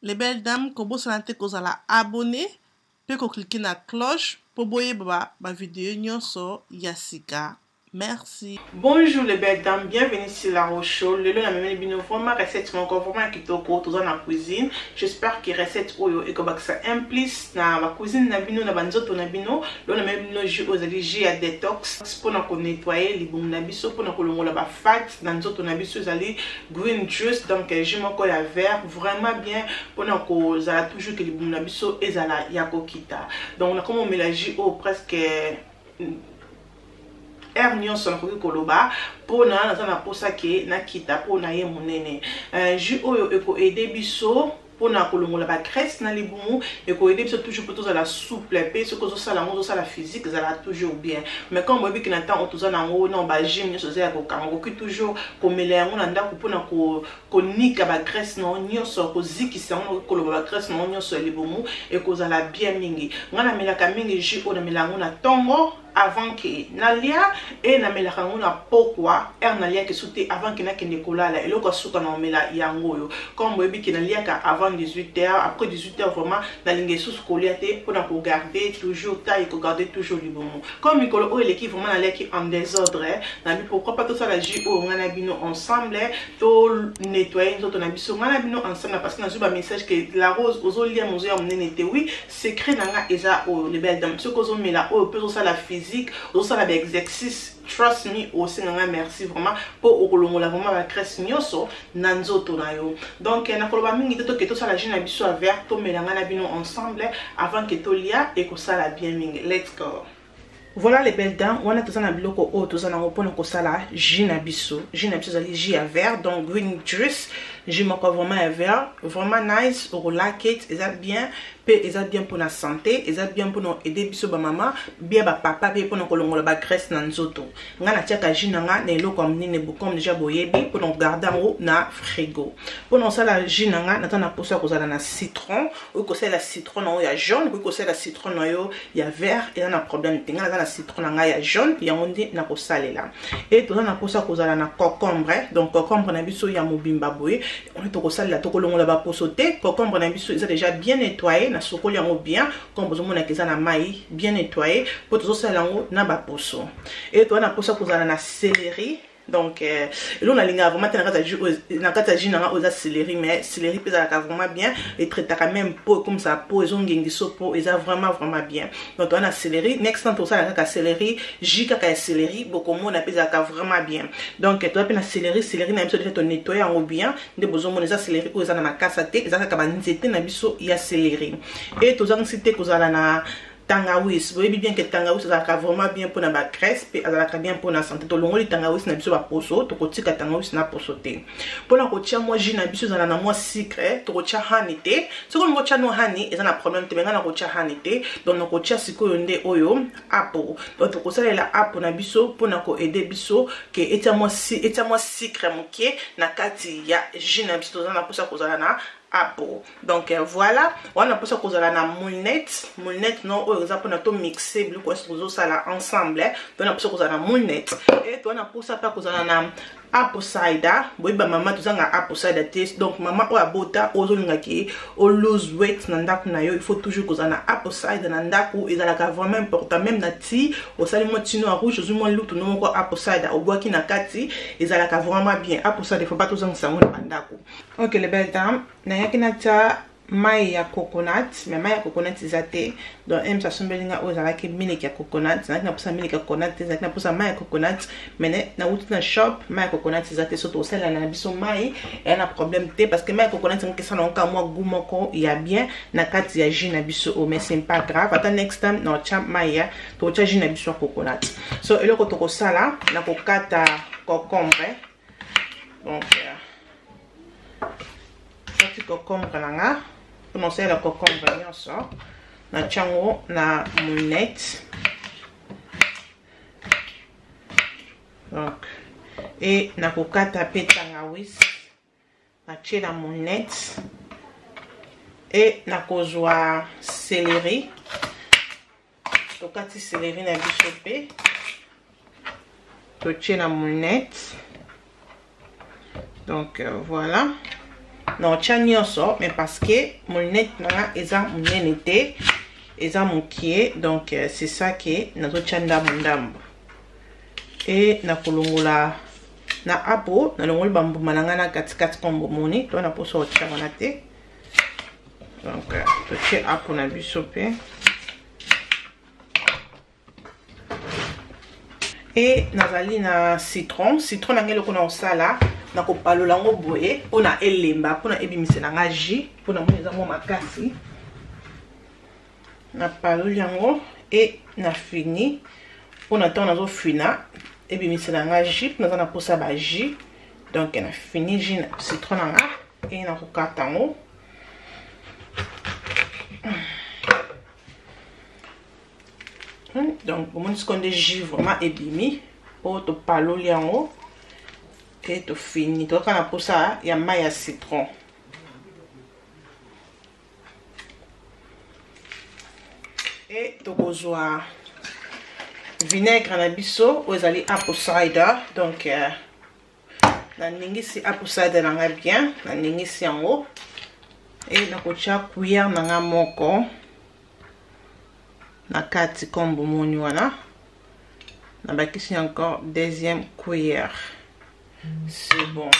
Les belles dames, comme vous savez, vous allez abonner, puis vous cliquez sur la cloche pour voir ma vidéo sur Yassika. Merci. Bonjour les belles dames, bienvenue sur La Rochelle. Le la même bino vraiment recette encore vraiment qui toko tout dans la cuisine. J'espère que recette oyo et que ça implique na la cuisine na bino na banzoto na bino. Le la même bino jus aux allergies à détox pour na nettoyer les bons na biso pour na kolongola ba fat na nzoto na biso zali green juice donc je m'en la vert vraiment bien pour na ko za toujours que les bons na biso ezala yakokita. Donc on a comment mélanger au presque nyonso na koki koloba pona naza na posa ke nakita pona ye monene jus oyo eko aider biso pona kolongola ba graisse na libumu eko aider biso toujours pour tous la souple pe ce que ça la mozo ça la physique ça la toujours bien mais quand moi bi ki na temps otoza na ngo non ba gym nyonso za ko kango ki toujours ko mela yango na ndako pona ko nika ba graisse no nyonso ko zikisa ngo koloba ba graisse no nyonso libumu eko za la bien mingi ngana mela ka mingi jus o na mela ngo na tongo avant que nalia et na mela kango na pokwa nalia ke sauté avant que na kende kolala et loko suka na mela yango yo comme boyebi ke nalia ka avant 18h après 18h vraiment na linge sous koliate pour na ko garder toujours taille ko garder toujours du bon comme mikolo o l'équipe vraiment nalia ki en désordre na bi pourquoi pas tout ça la jus o ngana bino ensemble to nettoyer nous na biso ngana bino ensemble parce que na zuba message que la rose ozo lia mozo ya mnenete oui secret nanga eza o les belles dames ce qu'on mela o peut ça la physique aussi la exercice trust me aussi nga merci vraiment pour okolongola vraiment ba graisse nyonso na nzoto na yo donc na koloba mingi to ke to sala jus na biso vert to melanga na bino ensemble avant que to lia et ko sala bien mingi. Let's go. Voilà les belles dames, on a tout ça na biloko o tout ça na opona ko sala jus na biso zali jus à vert donc green juice jus moko vraiment à vert vraiment nice au like it ça bien eza bien pour la santé eza bien pour nous aider biso ba maman bien ba papa bien pour nous kolongola ba graisse na nzoto nga na tiaka jus nanga na eloko mnene comme déjà boyebi pour nous garder en na frigo pour nous ça la jus nanga na tana posa kozala na citron ou ko la citron na ya jaune ou ko la citron na yo ya vert et na problème tenga na citron nanga ya jaune ya onde na ko salela et to na posa kozala na concombre donc concombre na biso ya mobimba boye on to ko salela to kolongola ba posote concombre na biso eza déjà bien nettoyé na sokoli yango bien comme vous mona keza na mai bien nettoyé pour tout ça yango na ba poso et to na poso kozala na céleri donc là on a linga vraiment na kata jus na oza céleri mais céleri pesa ka vraiment bien et traite quand même peau comme ça peau ils ont ngengi sopo ils a vraiment bien donc on a céleri next time tout ça la céleri jus ka céleri beaucoup mona pesa ka vraiment bien donc tu as na céleri na biso déjà to nettoyer en bien de besoin mona za céleri oza na makasa te eza ka ba nzete na biso ya céleri et to za cité kozala na tangawizi boyebi bien que tangawizi azalaka vraiment bien pour na ba graisse pe azalaka bien pour na santé to longoli tangawizi na biso ba poso to kotika tangawizi na poso te pour na kotia moi jus na biso zala na moi sucre to kotia honey te so ko ngotia no honey eza na problème te benga na kotia honey te donc na kotia sikoyo nde oyo apple donc to kosalela apple na biso pour na ko aider biso que etia moi sucre moke na kati ya jus na biso zala na posa kozala na apple donc voilà on a pas ça kozala na moulnette non on a pas to mixer bleu quoi ça là ensemble donc on a pas ça kozala na moulnette et on a pas ça pas kozala na apple cider boy ba maman tout ça nga apple cider taste donc maman o abota ozolinga ki o lose weight na ndako na yo il faut toujours kozala na apple cider na ndako ezalaka vraiment important même na ti o sali mo tino a rouge ozo mo lutu no ko apple cider o boaki na kati ezalaka vraiment bien apple cider faut pas tout ça nsango na ndako. OK les belles dames na yakinacha mai ya coconut mais mai ya coconut izate donc em sa sombelinga ozala ke milk ya coconut na kina pusa milk ya coconut na kina pusa mai ya coconut mais na wuti na shop mai ya coconut izate surtout celle na biso mai et na problème te parce que mai ya coconut ngeke sana onka moi goût moko ya bien na kati ya jus na biso o mais c'est pas grave attends next time no cha mai ya to cha jus na biso coconut so eloko to ko sala na ko kata concombre donc petit concombre nanga pour nous la concombre nyonso na chango na moulnette donc et na kokata pe tangawizi na tie la moulnette et na kozwa céleri tokati céleri na biso pe to tie la moulnette donc voilà na otia nyonso mais parce que molnette nanga eza monene te eza mokie donc c'est ça que nazotia ndambo et na kolongola na apo na longoli bambuma nanga na katikati kombo moni to na poso otia wana te donc totie apo na biso pe et nazali na citron na ngelo kona osala na kopalola ngo boye pona elemba pona ebimisela nga jus pona moneza mo makasi na paloli yango et na fini pona temps nazo fina ebimisela nga jus naza na posa ba jus donc na fini jus na citron nga et na kokata ngo donc pour moi ce qu'on dit jus vraiment ebimi pour to paloli yango et to fini to kana posa ya mai ya citron et to kozwa vinaigre na biso ozali apple cider donc na ningisi apple cider nanga bien na ningisi yango et na kocha cuillère nanga moko na kati kombo moni wana na bakisi encore deuxième cuillère c'est bon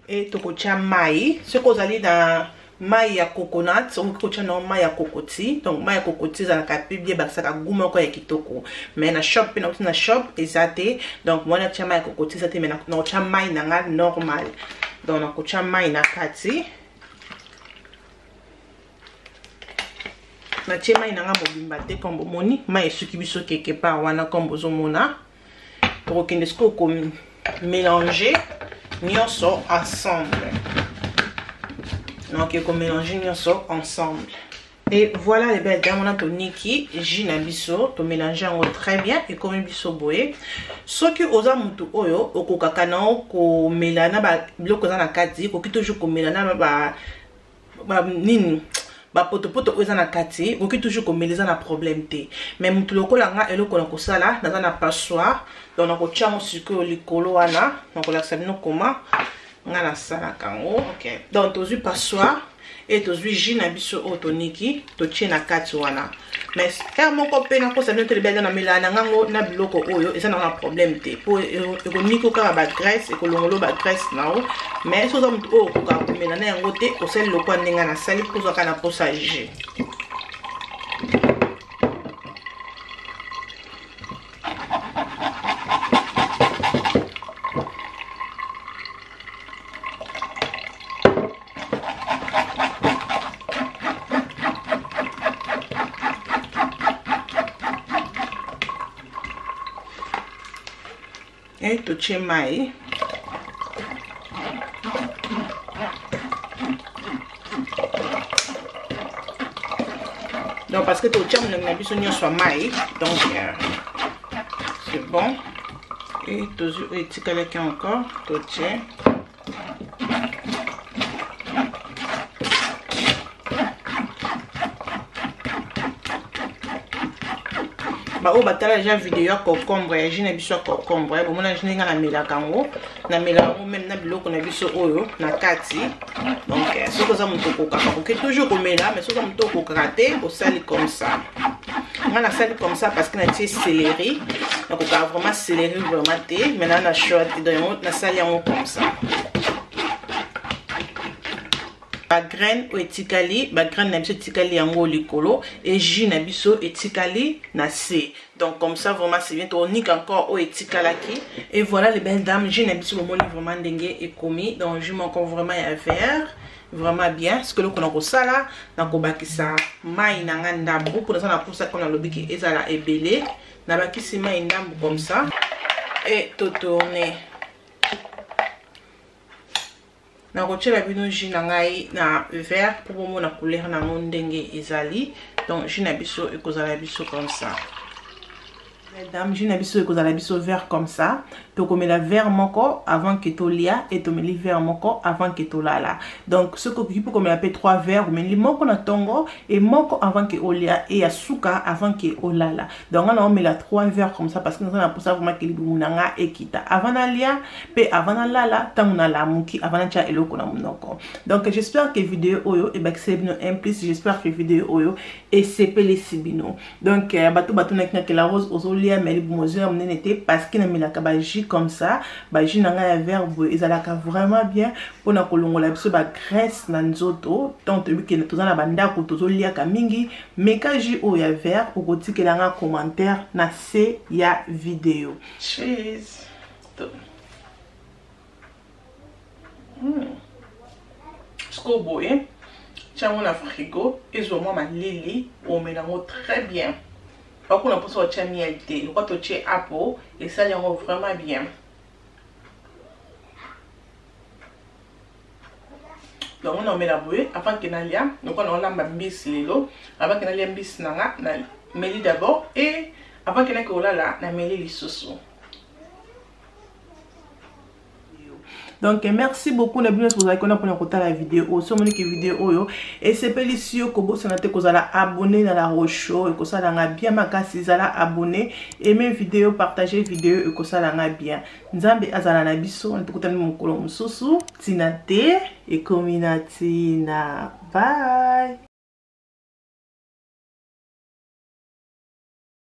et to kocha mai ce que ozali na mai ya coconut on kocha na mai ya kokoti donc mai ya kokoti za ka pibie basaka guma ko ya kitoko mais na shop na shop ezate donc moi na tia mai ya kokoti ezate mais na kocha mai na normal donc na kocha mai na kati na tia mai na mobimba te kombo moni mai esuki biso quelque part wana kombo zomona pour que nesco comme mélanger nyonso ensemble donc il faut mélanger nyonso ensemble et voilà les belles dames on a toniki jina biso to mélanger en très bien et comme biso boye soki oza mutu oyo okokaka na ko melana ba biloko za na kati ko ki toujours ko melana ba nini ba poto oza na kati ko ki toujours ko meleza na problème te mais mutu lokola nga eloko na kosala na na passoire donc na ko tia sucre likolo wana na ko laksa bino koma nga na sala kango ok donc tozu passoire et tozu jus na biso otoniki to tie na kati wana mais car moko pe na ko sabino te lebela na melana ngango na biloko oyo eza na problème te po ekoniko ka ba graisse ekolongolo ba graisse na o mais so za mutu o ko ka melana yango te o sel lokwa ndinga na sali pozo kana posa jus et to tie mai donc parce que to tia na biso nyonso mai donc c'est bon et to etikala ki encore to tie ba o batala déjà vidéo ya concombre ya jina biso concombre bo mona jina ngana mela kango na mela o même na biloko na biso oyo na kati donc ce que ça muto ko kaka ko toujours ko mela mais ce que muto ko rater au sali comme ça ngana sali comme ça parce que na tie céleri donc on vraiment céleri vraiment té maintenant na short donc na sali en comme ça ba graine o etikali ba graine na biso etikali yango likolo et jus na biso etikali na se donc comme ça vraiment c'est bien tonique encore o etikalaki et voilà les belles dames jus na biso le moni vraiment ndenge et commis donc jus encore vraiment ya vert vraiment bien ce que le konako sala na ko bakisa mai na nganda ndambu pour ça na pour ça comme na lobiki ezala ebele na bakisi mai ndambu comme ça et to tourner na kochela bino jus na ngai na vert pour mo na couleur na ndenge ezali donc jus na biso ekozala biso comme ça Mesdames, je n'ai pas de verre comme ça. Tu mets la verre moko avant que tu lia et tu mets le verre moko avant que tu lala. Donc, ce que tu peux comme appeler 3 verres, mais les moko na tongo et moko avant que tu lia et asuka avant que tu lala. Donc, on met la 3 verres comme ça parce que nous avons pour ça vraiment que les bumunanga et kita. Avant na lia, pe avant na lala, tant na la muki avant na cha eloko na munoko. Donc, j'espère que vidéo oyo et c'est bien implice. J'espère que vidéo oyo et c'est pelé sibino. Donc, batu na que la rose aux mais les mesures n'étaient parce qu'il a mis la cabagie comme ça baji nanga ya verbe ezalaka vraiment bien pour na kolongola biso ba graisse na nzoto donc tu que toza na banda ko tozolia ka mingi mekaji o ya verre o kotikela nga commentaire na se ya vidéo. Cheese sco boye tiens na frigo et zo moi ma lili o mélange très bien. Par contre, on peut sortir miel thé. Nous quand on tient apple et ça y rend vraiment bien. Donc on met la bouée avant que n'alia. Donc on a la bis lelo avant que n'alia bis nanga na meli d'abord et avant que n'aia là na meli les sauces. Donc merci beaucoup na bien pour la vidéo so moni que vidéo et c'est délicieux ko bossa na te ko zala abonné na la rocho et ko sala nga bien makasi zala abonné et même vidéo partager vidéo et ko sala nga bien nzambe azala na biso on tukutana mukolo mususu tina te et kominatina bye.